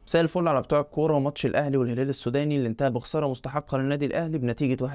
مساء الفل على بتوع الكوره. وماتش الاهلي والهلال السوداني اللي انتهى بخساره مستحقه للنادي الاهلي بنتيجه 1-0.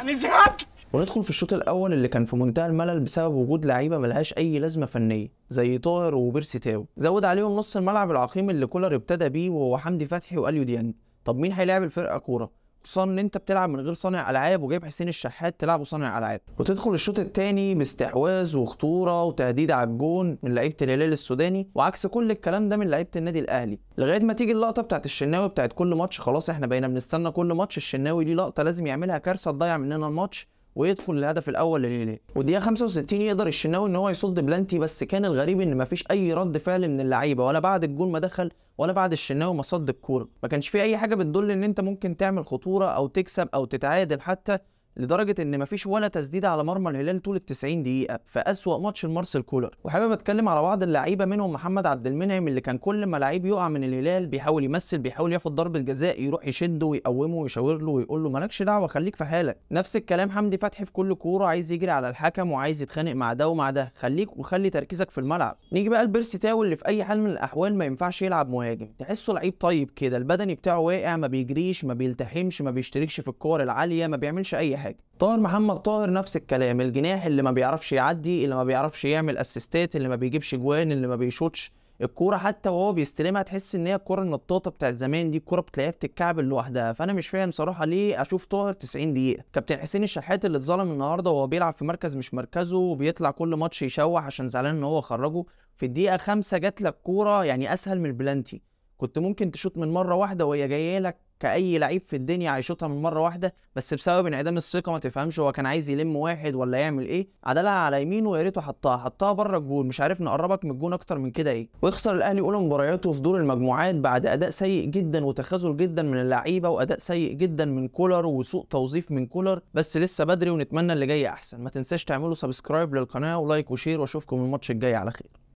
انا زهقت. وندخل في الشوط الاول اللي كان في منتهى الملل بسبب وجود لعيبه ملهاش اي لازمه فنيه زي طاهر وبيرسي تاو. زود عليهم نص الملعب العقيم اللي كولر ابتدى بيه وهو حمدي فتحي واليو ديانج. طب مين هيلاعب الفرقه كوره؟ خصوصا ان انت بتلعب من غير صانع العاب وجايب حسين الشحات تلعبه صانع العاب. وتدخل الشوط الثاني باستحواذ وخطوره وتهديد على الجون من لعيبه الهلال السوداني، وعكس كل الكلام ده من لعيبه النادي الاهلي، لغايه ما تيجي اللقطه بتاعت الشناوي بتاعت كل ماتش. خلاص احنا بقينا بنستنى كل ماتش الشناوي ليه لقطه لازم يعملها كارثه تضيع مننا الماتش ويدخل الهدف الاول للهلال. والدقيقه 65 يقدر الشناوي ان هو يصد بلانتي، بس كان الغريب ان مفيش اي رد فعل من اللعيبه ولا بعد الجون ما دخل ولا بعد الشناوي ما صد الكوره. ما كانش في اي حاجه بتدل ان انت ممكن تعمل خطوره او تكسب او تتعادل حتى، لدرجه ان مفيش ولا تسديده على مرمى الهلال طول ال 90 دقيقه في اسوأ ماتش لمارسيل كولر. وحابب اتكلم على بعض اللعيبه منهم محمد عبد المنعم اللي كان كل ما لعيب يقع من الهلال بيحاول يمثل، بيحاول ياخد ضربه جزاء يروح يشده ويقومه ويشاور له ويقول له مالكش دعوه خليك في حالك. نفس الكلام حمدي فتحي في كل كوره عايز يجري على الحكم وعايز يتخانق مع ده ومع ده. خليك وخلي تركيزك في الملعب. نيجي بقى لبيرسي تاو اللي في اي حال من الاحوال ما ينفعش يلعب مهاجم. تحسه لعيب طيب كده، البدني بتاعه واقع، ما بيجريش ما بيلتحمش ما بيشتركش في الكور العاليه، ما بيعملش اي حاجه. طاهر محمد طاهر نفس الكلام، الجناح اللي ما بيعرفش يعدي، اللي ما بيعرفش يعمل اسيستات، اللي ما بيجيبش جوان، اللي ما بيشوطش الكوره حتى وهو بيستلمها تحس ان هي الكوره النطاطه بتاعت زمان دي، الكوره بتلاقيها بتتكعبل لوحدها. فانا مش فاهم صراحه ليه اشوف طاهر 90 دقيقه. كابتن حسين الشحات اللي اتظلم النهارده وهو بيلعب في مركز مش مركزه وبيطلع كل ماتش يشوح عشان زعلان ان هو خرجه، في الدقيقه 5 جات لك كوره يعني اسهل من البلانتي، كنت ممكن تشوط من مره واحده وهي جايه لك كأي لعيب في الدنيا هيشوطها من مره واحده، بس بسبب انعدام الثقه ما تفهمش هو كان عايز يلم واحد ولا يعمل ايه، عدلها على يمينه ويا ريته حطها بره الجول. مش عارف نقربك من الجون اكتر من كده ايه. ويخسر الاهلي اولى مبارياته في دور المجموعات بعد اداء سيء جدا وتخاذل جدا من اللعيبه واداء سيء جدا من كولر وسوء توظيف من كولر، بس لسه بدري ونتمنى اللي جاي احسن. ما تنساش تعملوا سبسكرايب للقناه ولايك وشير، واشوفكم الماتش الجاي على خير.